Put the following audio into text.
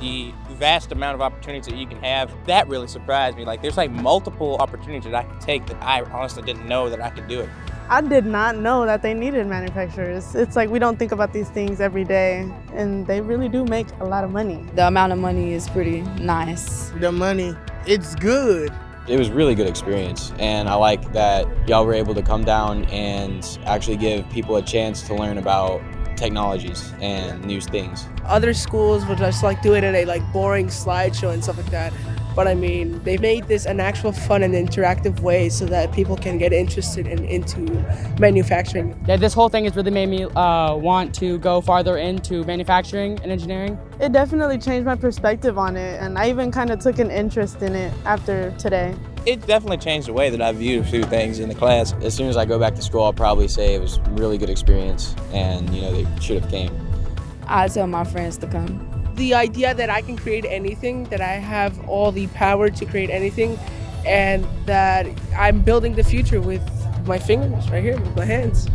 the vast amount of opportunities that you can have, that really surprised me. Like, there's like multiple opportunities that I could take that I honestly didn't know that I could do it. I did not know that they needed manufacturers. It's like we don't think about these things every day, and they really do make a lot of money. The amount of money is pretty nice. The money, it's good. It was a really good experience, and I like that y'all were able to come down and actually give people a chance to learn about technologies and new things. Other schools would just like do it in a like boring slideshow and stuff like that. But I mean, they made this an actual fun and interactive way so that people can get interested into manufacturing. Yeah, this whole thing has really made me want to go farther into manufacturing and engineering. It definitely changed my perspective on it, and I even kind of took an interest in it after today. It definitely changed the way that I viewed a few things in the class. As soon as I go back to school, I'll probably say it was a really good experience, and they should have came. I tell my friends to come. The idea that I can create anything, that I have all the power to create anything, and that I'm building the future with my fingers right here, with my hands.